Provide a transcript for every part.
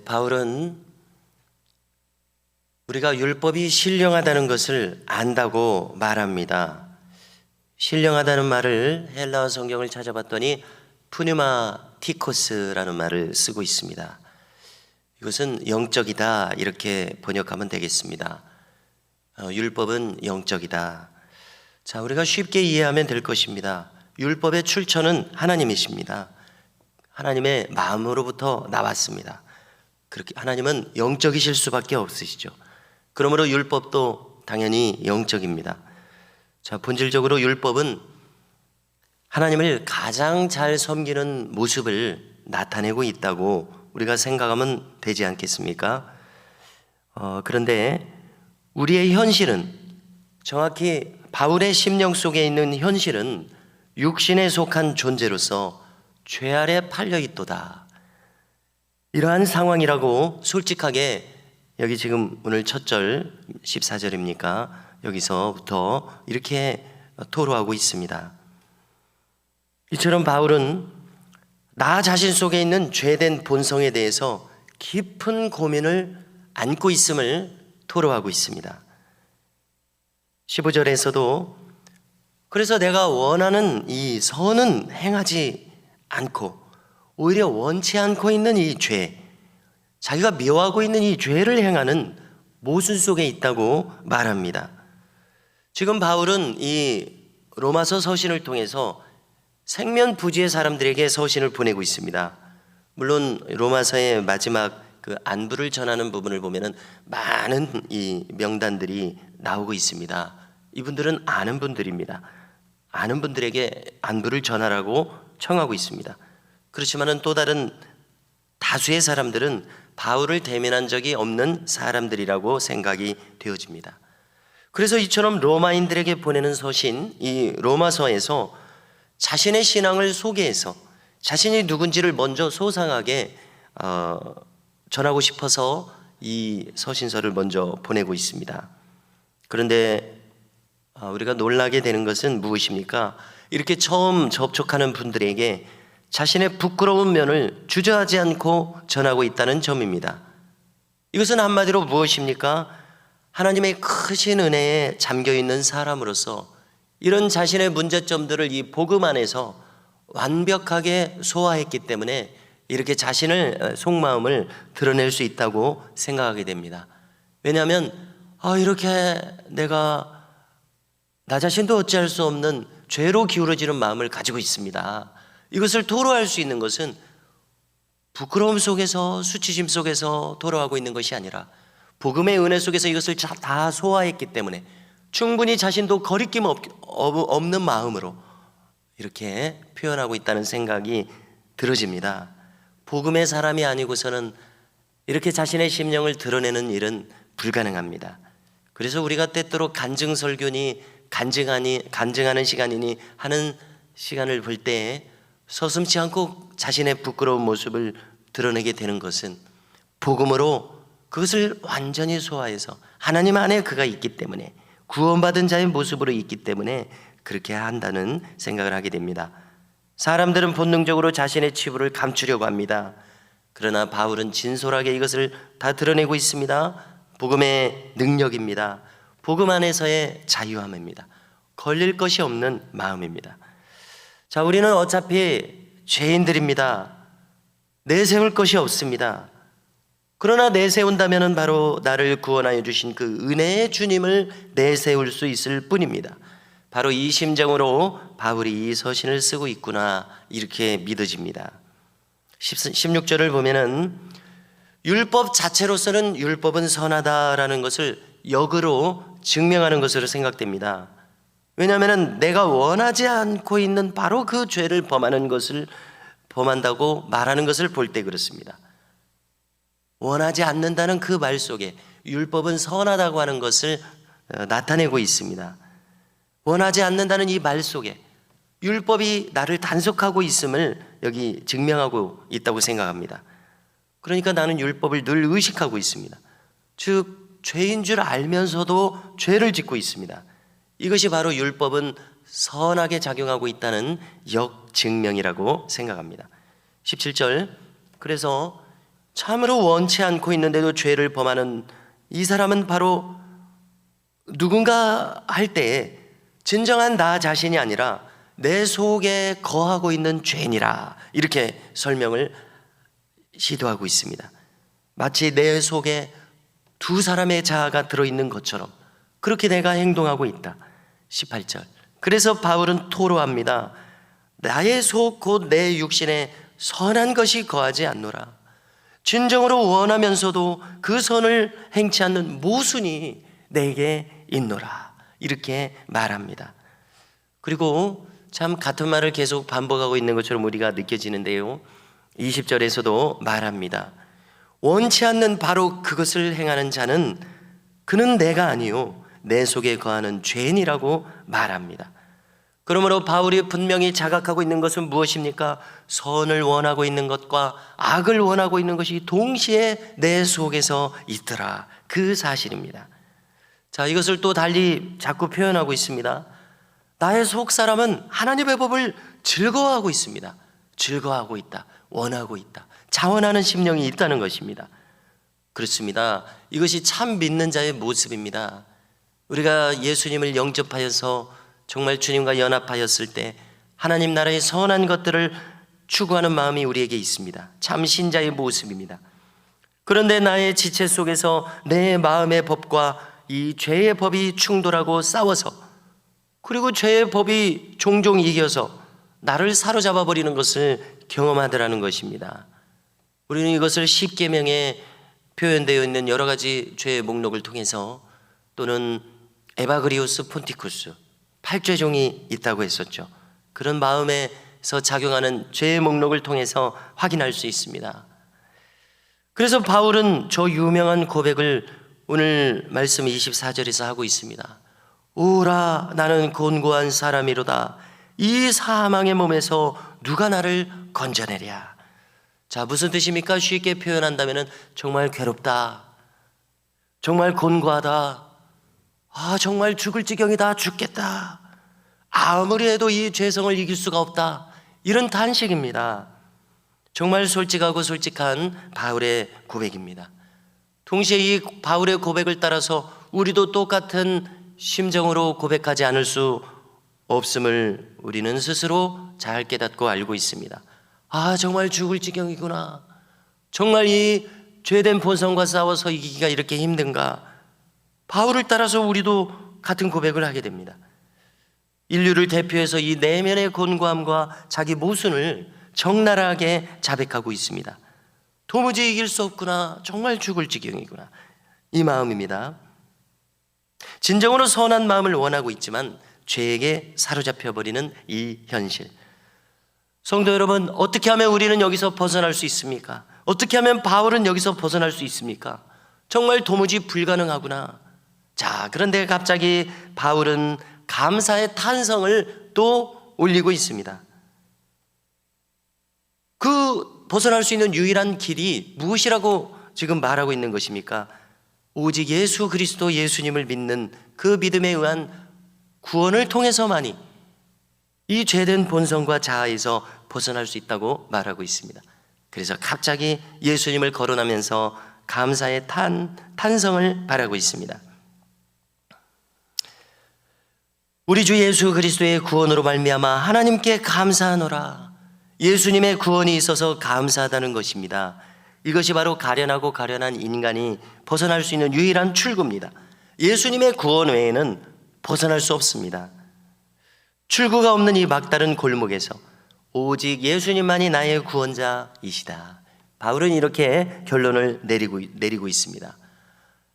바울은 우리가 율법이 신령하다는 것을 안다고 말합니다. 신령하다는 말을 헬라어 성경을 찾아봤더니 푸뉴마티코스라는 말을 쓰고 있습니다. 이것은 영적이다 이렇게 번역하면 되겠습니다. 율법은 영적이다. 자, 우리가 쉽게 이해하면 될 것입니다. 율법의 출처는 하나님이십니다. 하나님의 마음으로부터 나왔습니다. 그렇게 하나님은 영적이실 수밖에 없으시죠. 그러므로 율법도 당연히 영적입니다. 자, 본질적으로 율법은 하나님을 가장 잘 섬기는 모습을 나타내고 있다고 우리가 생각하면 되지 않겠습니까? 그런데 우리의 현실은, 정확히 바울의 심령 속에 있는 현실은 육신에 속한 존재로서 죄 아래 팔려 있도다. 이러한 상황이라고 솔직하게 여기 지금 오늘 첫 절 14절입니까? 여기서부터 이렇게 토로하고 있습니다. 이처럼 바울은 나 자신 속에 있는 죄된 본성에 대해서 깊은 고민을 안고 있음을 토로하고 있습니다. 15절에서도 그래서 내가 원하는 이 선은 행하지 않고 오히려 원치 않고 있는 이 죄, 자기가 미워하고 있는 이 죄를 행하는 모순 속에 있다고 말합니다. 지금 바울은 이 로마서 서신을 통해서 생면부지의 사람들에게 서신을 보내고 있습니다. 물론 로마서의 마지막 그 안부를 전하는 부분을 보면은 많은 이 명단들이 나오고 있습니다. 이분들은 아는 분들입니다. 아는 분들에게 안부를 전하라고 청하고 있습니다. 그렇지만은 또 다른 다수의 사람들은 바울을 대면한 적이 없는 사람들이라고 생각이 되어집니다. 그래서 이처럼 로마인들에게 보내는 서신, 이 로마서에서 자신의 신앙을 소개해서 자신이 누군지를 먼저 소상하게 전하고 싶어서 이 서신서를 먼저 보내고 있습니다. 그런데 우리가 놀라게 되는 것은 무엇입니까? 이렇게 처음 접촉하는 분들에게 자신의 부끄러운 면을 주저하지 않고 전하고 있다는 점입니다. 이것은 한마디로 무엇입니까? 하나님의 크신 은혜에 잠겨있는 사람으로서 이런 자신의 문제점들을 이 복음 안에서 완벽하게 소화했기 때문에 이렇게 자신을 속마음을 드러낼 수 있다고 생각하게 됩니다. 왜냐하면 이렇게 내가 나 자신도 어찌할 수 없는 죄로 기울어지는 마음을 가지고 있습니다. 이것을 토로할 수 있는 것은 부끄러움 속에서, 수치심 속에서 토로하고 있는 것이 아니라 복음의 은혜 속에서 이것을 다 소화했기 때문에 충분히 자신도 거리낌 없는 마음으로 이렇게 표현하고 있다는 생각이 들어집니다. 복음의 사람이 아니고서는 이렇게 자신의 심령을 드러내는 일은 불가능합니다. 그래서 우리가 때때로 간증설교니 간증하는 시간이니 하는 시간을 볼 때 서슴지 않고 자신의 부끄러운 모습을 드러내게 되는 것은 복음으로 그것을 완전히 소화해서 하나님 안에 그가 있기 때문에, 구원받은 자의 모습으로 있기 때문에 그렇게 한다는 생각을 하게 됩니다. 사람들은 본능적으로 자신의 치부를 감추려고 합니다. 그러나 바울은 진솔하게 이것을 다 드러내고 있습니다. 복음의 능력입니다. 복음 안에서의 자유함입니다. 걸릴 것이 없는 마음입니다. 자, 우리는 어차피 죄인들입니다. 내세울 것이 없습니다. 그러나 내세운다면 바로 나를 구원하여 주신 그 은혜의 주님을 내세울 수 있을 뿐입니다. 바로 이 심정으로 바울이 이 서신을 쓰고 있구나 이렇게 믿어집니다. 16절을 보면은 율법 자체로서는 율법은 선하다라는 것을 역으로 증명하는 것으로 생각됩니다. 왜냐하면 내가 원하지 않고 있는 바로 그 죄를 범하는 것을 범한다고 말하는 것을 볼 때 그렇습니다. 원하지 않는다는 그 말 속에 율법은 선하다고 하는 것을 나타내고 있습니다. 원하지 않는다는 이 말 속에 율법이 나를 단속하고 있음을 여기 증명하고 있다고 생각합니다. 그러니까 나는 율법을 늘 의식하고 있습니다. 즉 죄인 줄 알면서도 죄를 짓고 있습니다. 이것이 바로 율법은 선하게 작용하고 있다는 역증명이라고 생각합니다. 17절, 그래서 참으로 원치 않고 있는데도 죄를 범하는 이 사람은 바로 누군가 할 때에 진정한 나 자신이 아니라 내 속에 거하고 있는 죄니라, 이렇게 설명을 시도하고 있습니다. 마치 내 속에 두 사람의 자아가 들어있는 것처럼 그렇게 내가 행동하고 있다. 18절. 그래서 바울은 토로합니다. 나의 속 곧 내 육신에 선한 것이 거하지 않노라. 진정으로 원하면서도 그 선을 행치 않는 모순이 내게 있노라, 이렇게 말합니다. 그리고 참 같은 말을 계속 반복하고 있는 것처럼 우리가 느껴지는데요, 20절에서도 말합니다. 원치 않는 바로 그것을 행하는 자는 그는 내가 아니요 내 속에 거하는 죄인이라고 말합니다. 그러므로 바울이 분명히 자각하고 있는 것은 무엇입니까? 선을 원하고 있는 것과 악을 원하고 있는 것이 동시에 내 속에서 있더라, 그 사실입니다. 자, 이것을 또 달리 자꾸 표현하고 있습니다. 나의 속 사람은 하나님의 법을 즐거워하고 있습니다. 즐거워하고 있다, 원하고 있다, 자원하는 심령이 있다는 것입니다. 그렇습니다. 이것이 참 믿는 자의 모습입니다. 우리가 예수님을 영접하여서 정말 주님과 연합하였을 때 하나님 나라의 선한 것들을 추구하는 마음이 우리에게 있습니다. 참 신자의 모습입니다. 그런데 나의 지체 속에서 내 마음의 법과 이 죄의 법이 충돌하고 싸워서, 그리고 죄의 법이 종종 이겨서 나를 사로잡아 버리는 것을 경험하더라는 것입니다. 우리는 이것을 십계명에 표현되어 있는 여러 가지 죄의 목록을 통해서, 또는 에바그리우스 폰티쿠스 8죄종이 있다고 했었죠. 그런 마음에서 작용하는 죄의 목록을 통해서 확인할 수 있습니다. 그래서 바울은 저 유명한 고백을 오늘 말씀 24절에서 하고 있습니다. 오라, 나는 곤고한 사람이로다. 이 사망의 몸에서 누가 나를 건져내랴. 자, 무슨 뜻입니까? 쉽게 표현한다면 정말 괴롭다, 정말 곤고하다, 정말 죽을 지경이다, 죽겠다, 아무리 해도 이 죄성을 이길 수가 없다, 이런 단식입니다. 정말 솔직하고 솔직한 바울의 고백입니다. 동시에 이 바울의 고백을 따라서 우리도 똑같은 심정으로 고백하지 않을 수 없음을 우리는 스스로 잘 깨닫고 알고 있습니다. 정말 죽을 지경이구나, 정말 이 죄된 본성과 싸워서 이기기가 이렇게 힘든가. 바울을 따라서 우리도 같은 고백을 하게 됩니다. 인류를 대표해서 이 내면의 곤고함과 자기 모순을 적나라하게 자백하고 있습니다. 도무지 이길 수 없구나, 정말 죽을 지경이구나, 이 마음입니다. 진정으로 선한 마음을 원하고 있지만 죄에게 사로잡혀 버리는 이 현실. 성도 여러분, 어떻게 하면 우리는 여기서 벗어날 수 있습니까? 어떻게 하면 바울은 여기서 벗어날 수 있습니까? 정말 도무지 불가능하구나. 자, 그런데 갑자기 바울은 감사의 탄성을 또 올리고 있습니다. 그 벗어날 수 있는 유일한 길이 무엇이라고 지금 말하고 있는 것입니까? 오직 예수 그리스도, 예수님을 믿는 그 믿음에 의한 구원을 통해서만이 이 죄된 본성과 자아에서 벗어날 수 있다고 말하고 있습니다. 그래서 갑자기 예수님을 거론하면서 감사의 탄성을 바라고 있습니다. 우리 주 예수 그리스도의 구원으로 말미암아 하나님께 감사하노라. 예수님의 구원이 있어서 감사하다는 것입니다. 이것이 바로 가련하고 가련한 인간이 벗어날 수 있는 유일한 출구입니다. 예수님의 구원 외에는 벗어날 수 없습니다. 출구가 없는 이 막다른 골목에서 오직 예수님만이 나의 구원자이시다. 바울은 이렇게 결론을 내리고 있습니다.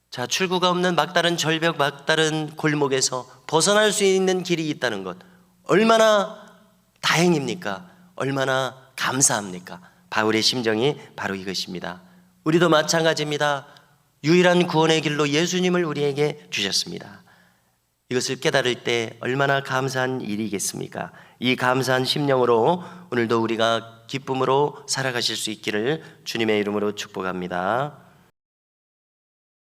자, 출구가 없는 막다른 절벽, 막다른 골목에서 벗어날 수 있는 길이 있다는 것, 얼마나 다행입니까? 얼마나 감사합니까? 바울의 심정이 바로 이것입니다. 우리도 마찬가지입니다. 유일한 구원의 길로 예수님을 우리에게 주셨습니다. 이것을 깨달을 때 얼마나 감사한 일이겠습니까? 이 감사한 심령으로 오늘도 우리가 기쁨으로 살아가실 수 있기를 주님의 이름으로 축복합니다.